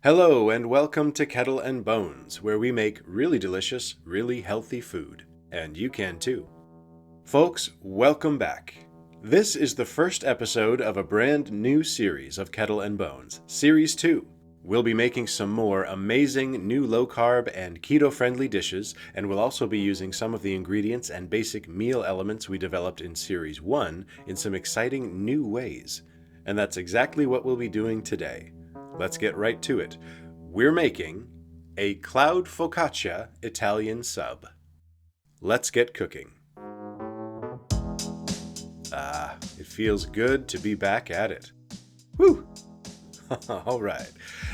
Hello and welcome to Kettle and Bones, where we make really delicious, really healthy food. And you can too. Folks, welcome back. This is the first episode of a brand new series of Kettle and Bones, Series 2. We'll be making some more amazing new low-carb and keto-friendly dishes, and we'll also be using some of the ingredients and basic meal elements we developed in Series 1 in some exciting new ways. And that's exactly what we'll be doing today. Let's get right to it. We're making a Cloud Focaccia Italian Sub. Let's get cooking. It feels good to be back at it. Whew! All right.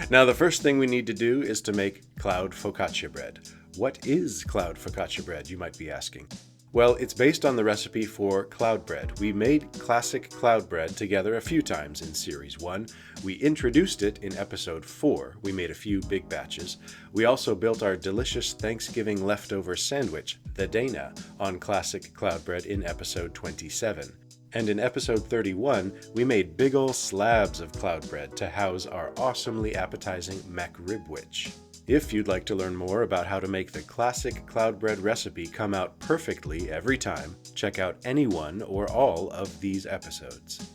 Now the first thing we need to do is to make Cloud Focaccia bread. What is Cloud Focaccia bread, you might be asking? Well, it's based on the recipe for cloud bread. We made classic cloud bread together a few times in Series 1. We introduced it in Episode 4. We made a few big batches. We also built our delicious Thanksgiving leftover sandwich, the Dana, on classic cloud bread in Episode 27. And in Episode 31, we made big ol' slabs of cloud bread to house our awesomely appetizing McRibwich. If you'd like to learn more about how to make the classic cloud bread recipe come out perfectly every time, check out any one or all of these episodes.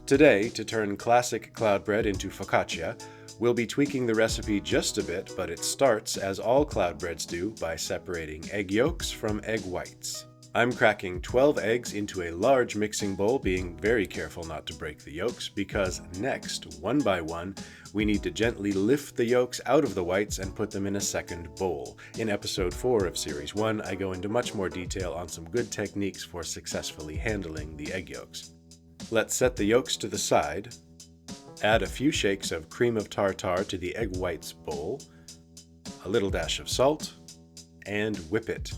Today, to turn classic cloud bread into focaccia, we'll be tweaking the recipe just a bit, but it starts, as all cloud breads do, by separating egg yolks from egg whites. I'm cracking 12 eggs into a large mixing bowl, being very careful not to break the yolks, because next, one by one, we need to gently lift the yolks out of the whites and put them in a second bowl. In Episode 4 of Series 1, I go into much more detail on some good techniques for successfully handling the egg yolks. Let's set the yolks to the side, add a few shakes of cream of tartar to the egg whites bowl, a little dash of salt, and whip it.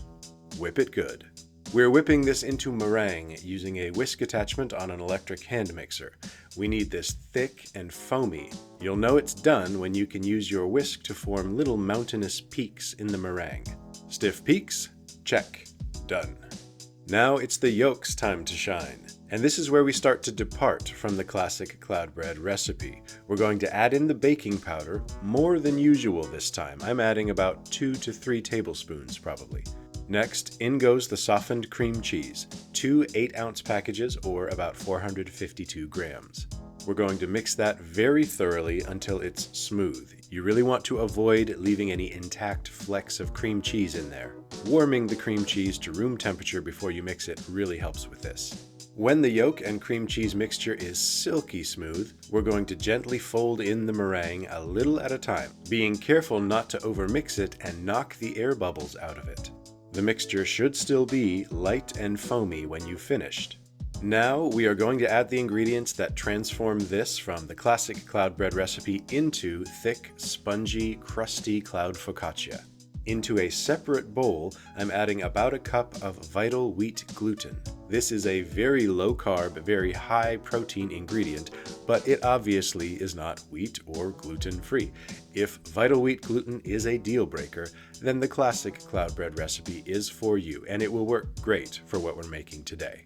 Whip it good. We're whipping this into meringue using a whisk attachment on an electric hand mixer. We need this thick and foamy. You'll know it's done when you can use your whisk to form little mountainous peaks in the meringue. Stiff peaks? Check. Done. Now it's the yolks' time to shine. And this is where we start to depart from the classic cloud bread recipe. We're going to add in the baking powder, more than usual this time. I'm adding about 2 to 3 tablespoons probably. Next, in goes the softened cream cheese, 2 8-ounce packages or about 452 grams. We're going to mix that very thoroughly until it's smooth. You really want to avoid leaving any intact flecks of cream cheese in there. Warming the cream cheese to room temperature before you mix it really helps with this. When the yolk and cream cheese mixture is silky smooth, we're going to gently fold in the meringue a little at a time, being careful not to overmix it and knock the air bubbles out of it. The mixture should still be light and foamy when you've finished. Now we are going to add the ingredients that transform this from the classic cloud bread recipe into thick, spongy, crusty cloud focaccia. Into a separate bowl, I'm adding about a cup of vital wheat gluten. This is a very low-carb, very high-protein ingredient, but it obviously is not wheat or gluten-free. If vital wheat gluten is a deal-breaker, then the classic cloud bread recipe is for you, and it will work great for what we're making today.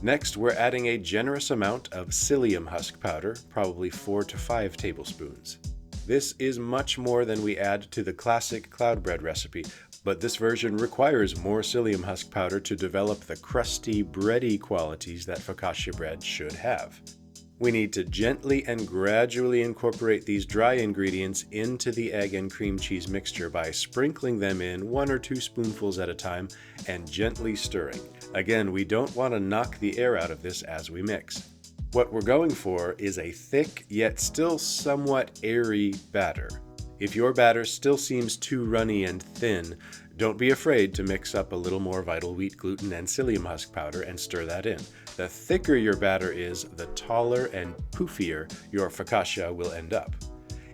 Next, we're adding a generous amount of psyllium husk powder, probably 4 to 5 tablespoons. This is much more than we add to the classic cloud bread recipe, but this version requires more psyllium husk powder to develop the crusty, bready qualities that focaccia bread should have. We need to gently and gradually incorporate these dry ingredients into the egg and cream cheese mixture by sprinkling them in 1 or 2 spoonfuls at a time and gently stirring. Again, we don't want to knock the air out of this as we mix. What we're going for is a thick, yet still somewhat airy batter. If your batter still seems too runny and thin, don't be afraid to mix up a little more vital wheat gluten and psyllium husk powder and stir that in. The thicker your batter is, the taller and poofier your focaccia will end up.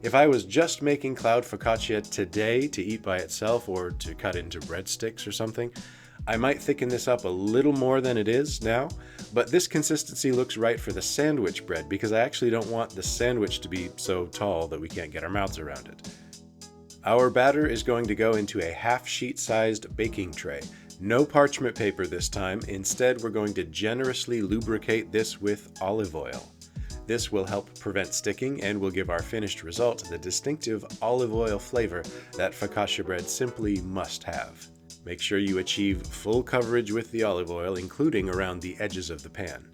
If I was just making cloud focaccia today to eat by itself or to cut into breadsticks or something, I might thicken this up a little more than it is now, but this consistency looks right for the sandwich bread because I actually don't want the sandwich to be so tall that we can't get our mouths around it. Our batter is going to go into a half-sheet sized baking tray. No parchment paper this time. Instead, we're going to generously lubricate this with olive oil. This will help prevent sticking and will give our finished result the distinctive olive oil flavor that focaccia bread simply must have. Make sure you achieve full coverage with the olive oil, including around the edges of the pan.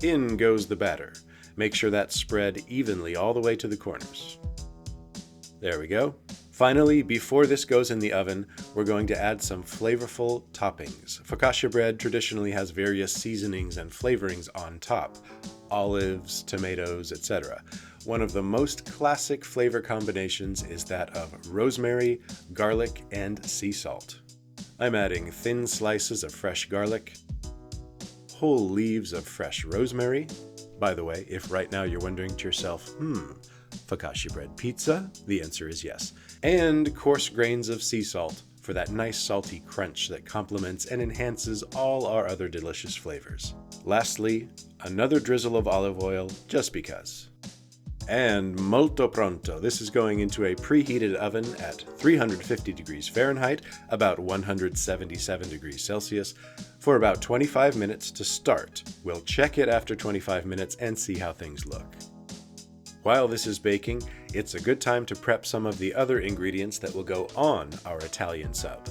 In goes the batter. Make sure that's spread evenly all the way to the corners. There we go. Finally, before this goes in the oven, we're going to add some flavorful toppings. Focaccia bread traditionally has various seasonings and flavorings on top: olives, tomatoes, etc. One of the most classic flavor combinations is that of rosemary, garlic, and sea salt. I'm adding thin slices of fresh garlic, whole leaves of fresh rosemary. By the way, if right now you're wondering to yourself, focaccia bread pizza? The answer is yes. And coarse grains of sea salt for that nice salty crunch that complements and enhances all our other delicious flavors. Lastly, another drizzle of olive oil, just because. And molto pronto. This is going into a preheated oven at 350 degrees Fahrenheit, about 177 degrees Celsius, for about 25 minutes to start. We'll check it after 25 minutes and see how things look. While this is baking, it's a good time to prep some of the other ingredients that will go on our Italian sub.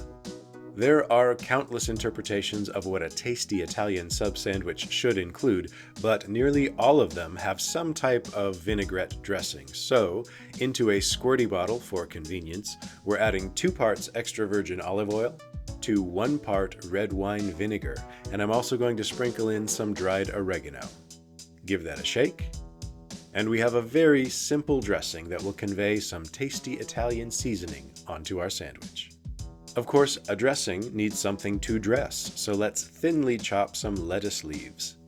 There are countless interpretations of what a tasty Italian sub sandwich should include, but nearly all of them have some type of vinaigrette dressing. So, into a squirty bottle for convenience, we're adding 2 parts extra virgin olive oil to 1 part red wine vinegar, and I'm also going to sprinkle in some dried oregano. Give that a shake, and we have a very simple dressing that will convey some tasty Italian seasoning onto our sandwich. Of course, a dressing needs something to dress, so let's thinly chop some lettuce leaves.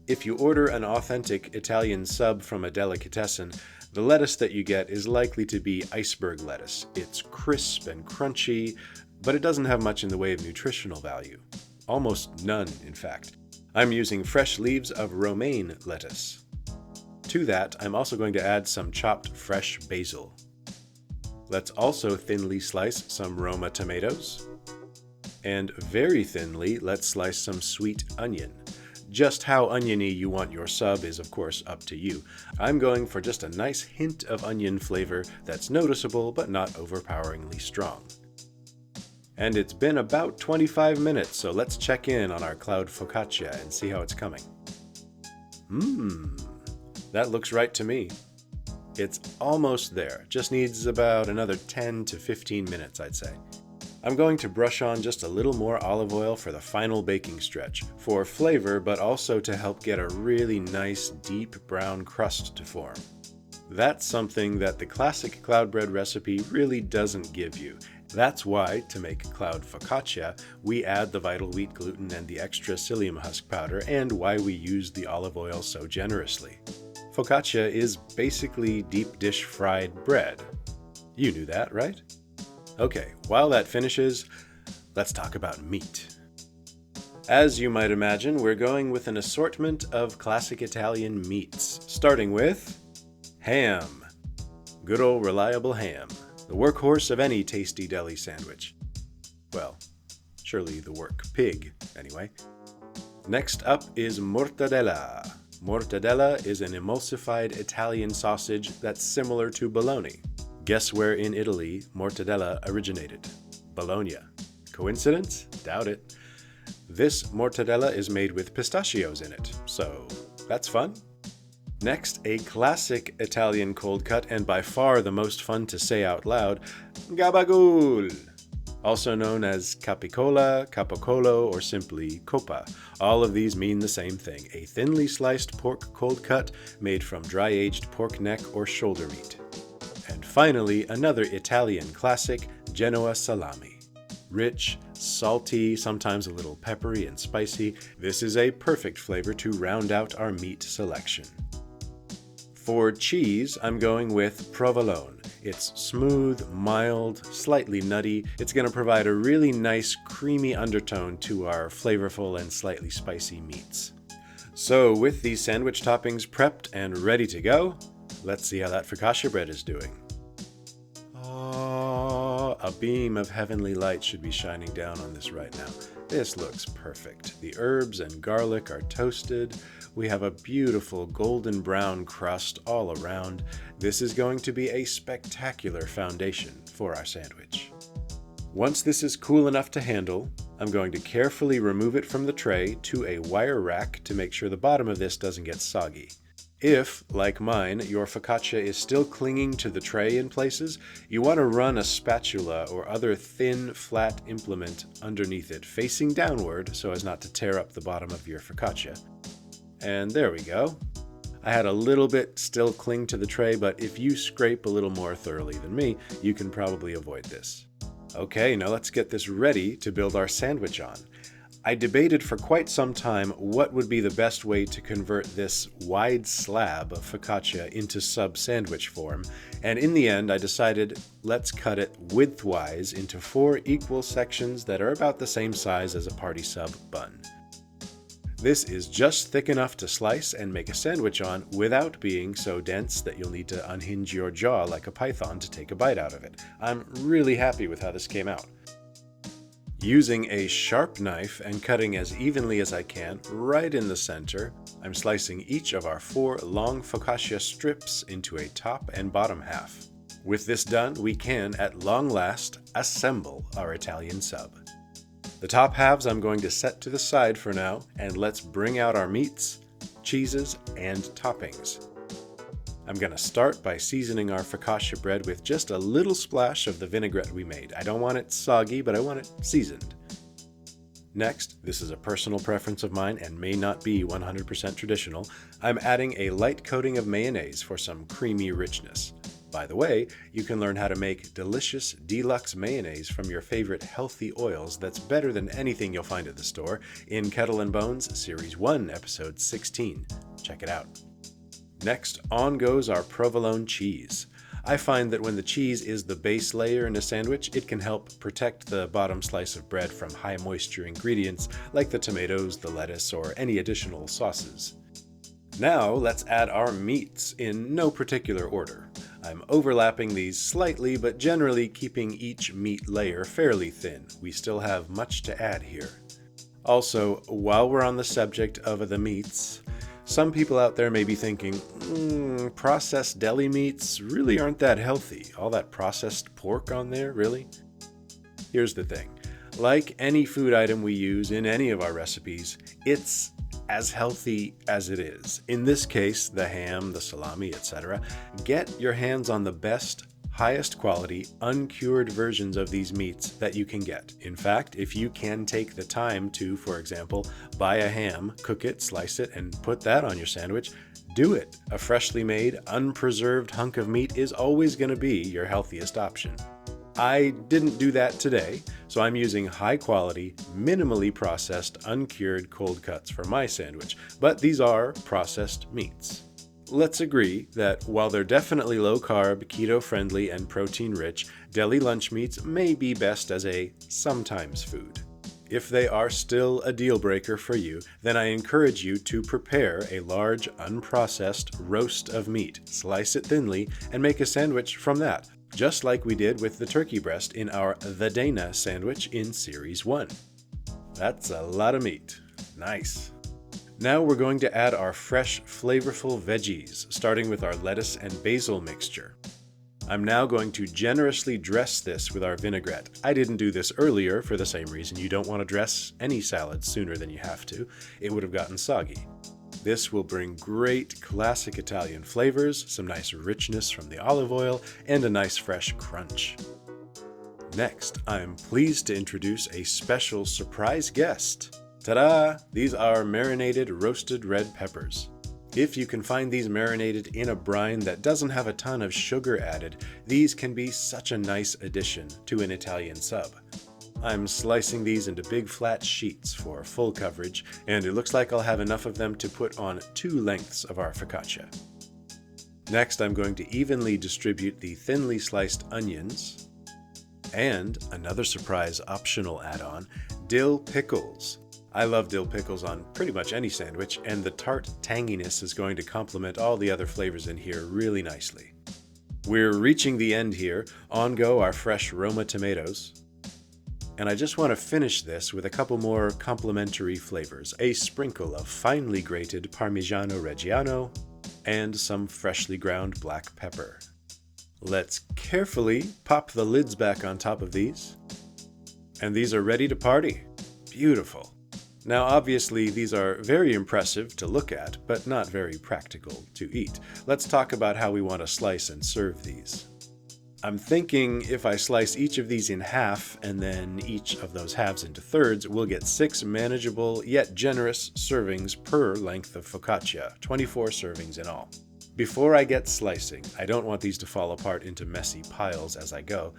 If you order an authentic Italian sub from a delicatessen, the lettuce that you get is likely to be iceberg lettuce. It's crisp and crunchy, but it doesn't have much in the way of nutritional value. Almost none, in fact. I'm using fresh leaves of romaine lettuce. To that, I'm also going to add some chopped fresh basil. Let's also thinly slice some Roma tomatoes. And very thinly, let's slice some sweet onion. Just how oniony you want your sub is, of course, up to you. I'm going for just a nice hint of onion flavor that's noticeable but not overpoweringly strong. And it's been about 25 minutes, so let's check in on our Cloud Focaccia and see how it's coming. That looks right to me. It's almost there, just needs about another 10 to 15 minutes, I'd say. I'm going to brush on just a little more olive oil for the final baking stretch, for flavor, but also to help get a really nice deep brown crust to form. That's something that the classic cloud bread recipe really doesn't give you. That's why, to make Cloud Focaccia, we add the vital wheat gluten and the extra psyllium husk powder, and why we use the olive oil so generously. Focaccia is basically deep dish fried bread. You knew that, right? Okay, while that finishes, let's talk about meat. As you might imagine, we're going with an assortment of classic Italian meats, starting with ham. Good old reliable ham, the workhorse of any tasty deli sandwich. Well, surely the work pig, anyway. Next up is mortadella. Mortadella is an emulsified Italian sausage that's similar to bologna. Guess where in Italy mortadella originated? Bologna. Coincidence? Doubt it. This mortadella is made with pistachios in it, so that's fun. Next, a classic Italian cold cut, and by far the most fun to say out loud, gabagool. Also known as capicola, capocolo, or simply copa. All of these mean the same thing, a thinly sliced pork cold cut made from dry-aged pork neck or shoulder meat. And finally, another Italian classic, Genoa salami. Rich, salty, sometimes a little peppery and spicy, this is a perfect flavor to round out our meat selection. For cheese, I'm going with provolone. It's smooth, mild, slightly nutty. It's going to provide a really nice creamy undertone to our flavorful and slightly spicy meats. So with these sandwich toppings prepped and ready to go, let's see how that focaccia bread is doing. a beam of heavenly light should be shining down on this right now. This looks perfect. The herbs and garlic are toasted. We have a beautiful golden brown crust all around. This is going to be a spectacular foundation for our sandwich. Once this is cool enough to handle, I'm going to carefully remove it from the tray to a wire rack to make sure the bottom of this doesn't get soggy. If, like mine, your focaccia is still clinging to the tray in places, you want to run a spatula or other thin, flat implement underneath it, facing downward so as not to tear up the bottom of your focaccia. And there we go. I had a little bit still cling to the tray, but if you scrape a little more thoroughly than me, you can probably avoid this. Okay, now let's get this ready to build our sandwich on. I debated for quite some time what would be the best way to convert this wide slab of focaccia into sub sandwich form, and in the end I decided let's cut it widthwise into 4 equal sections that are about the same size as a party sub bun. This is just thick enough to slice and make a sandwich on without being so dense that you'll need to unhinge your jaw like a python to take a bite out of it. I'm really happy with how this came out. Using a sharp knife and cutting as evenly as I can right in the center, I'm slicing each of our 4 long focaccia strips into a top and bottom half. With this done, we can, at long last, assemble our Italian sub. The top halves I'm going to set to the side for now, and let's bring out our meats, cheeses, and toppings. I'm going to start by seasoning our focaccia bread with just a little splash of the vinaigrette we made. I don't want it soggy, but I want it seasoned. Next, this is a personal preference of mine and may not be 100% traditional, I'm adding a light coating of mayonnaise for some creamy richness. By the way, you can learn how to make delicious deluxe mayonnaise from your favorite healthy oils that's better than anything you'll find at the store in Kettle Bones Series 1, Episode 16. Check it out. Next, on goes our provolone cheese. I find that when the cheese is the base layer in a sandwich, it can help protect the bottom slice of bread from high moisture ingredients like the tomatoes, the lettuce, or any additional sauces. Now let's add our meats in no particular order. I'm overlapping these slightly, but generally keeping each meat layer fairly thin. We still have much to add here. Also, while we're on the subject of the meats, some people out there may be thinking, processed deli meats really aren't that healthy. All that processed pork on there, really? Here's the thing. Like any food item we use in any of our recipes, it's as healthy as it is. In this case, the ham, the salami, etc. Get your hands on the best, highest quality, uncured versions of these meats that you can get. In fact, if you can take the time to, for example, buy a ham, cook it, slice it, and put that on your sandwich, do it. A freshly made, unpreserved hunk of meat is always going to be your healthiest option. I didn't do that today, so I'm using high quality, minimally processed, uncured cold cuts for my sandwich, but these are processed meats. Let's agree that while they're definitely low-carb, keto-friendly, and protein-rich, deli lunch meats may be best as a sometimes food. If they are still a deal breaker for you, then I encourage you to prepare a large, unprocessed roast of meat, slice it thinly, and make a sandwich from that, just like we did with the turkey breast in our The Dana sandwich in Series 1. That's a lot of meat. Nice. Now we're going to add our fresh, flavorful veggies, starting with our lettuce and basil mixture. I'm now going to generously dress this with our vinaigrette. I didn't do this earlier for the same reason you don't want to dress any salad sooner than you have to. It would have gotten soggy. This will bring great classic Italian flavors, some nice richness from the olive oil, and a nice fresh crunch. Next, I'm pleased to introduce a special surprise guest. Ta-da! These are marinated roasted red peppers. If you can find these marinated in a brine that doesn't have a ton of sugar added, these can be such a nice addition to an Italian sub. I'm slicing these into big flat sheets for full coverage, and it looks like I'll have enough of them to put on 2 lengths of our focaccia. Next, I'm going to evenly distribute the thinly sliced onions, and another surprise optional add-on, dill pickles. I love dill pickles on pretty much any sandwich, and the tart tanginess is going to complement all the other flavors in here really nicely. We're reaching the end here. On go our fresh Roma tomatoes. And I just want to finish this with a couple more complementary flavors. A sprinkle of finely grated Parmigiano Reggiano and some freshly ground black pepper. Let's carefully pop the lids back on top of these. And these are ready to party. Beautiful. Now obviously these are very impressive to look at, but not very practical to eat. Let's talk about how we want to slice and serve these. I'm thinking if I slice each of these in half and then each of those halves into thirds, we'll get 6 manageable yet generous servings per length of focaccia, 24 servings in all. Before I get slicing, I don't want these to fall apart into messy piles as I go.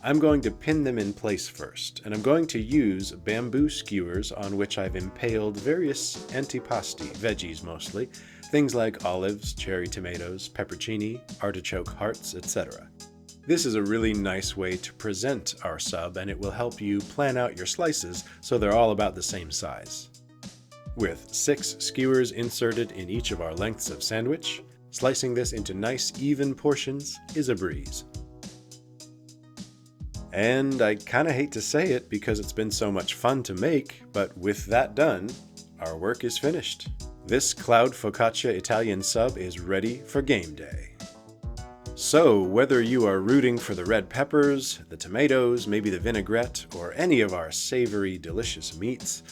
I'm going to pin them in place first, and I'm going to use bamboo skewers on which I've impaled various antipasti, veggies mostly, things like olives, cherry tomatoes, peppercini, artichoke hearts, etc. This is a really nice way to present our sub, and it will help you plan out your slices so they're all about the same size. With 6 skewers inserted in each of our lengths of sandwich, slicing this into nice, even portions is a breeze. And I kinda hate to say it because it's been so much fun to make, but with that done, our work is finished. This Cloud Focaccia Italian Sub is ready for game day. So, whether you are rooting for the red peppers, the tomatoes, maybe the vinaigrette, or any of our savory, delicious meats,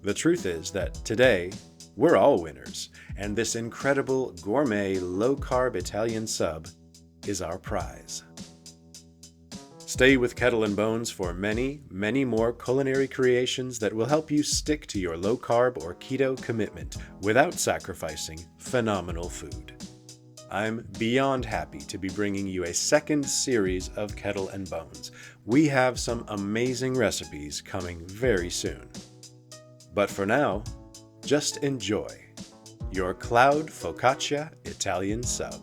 the truth is that today, we're all winners, and this incredible gourmet low-carb Italian sub is our prize. Stay with Kettle Bones for many, many more culinary creations that will help you stick to your low-carb or keto commitment without sacrificing phenomenal food. I'm beyond happy to be bringing you a second series of Kettle Bones. We have some amazing recipes coming very soon. But for now, just enjoy your Cloud Focaccia Italian Sub.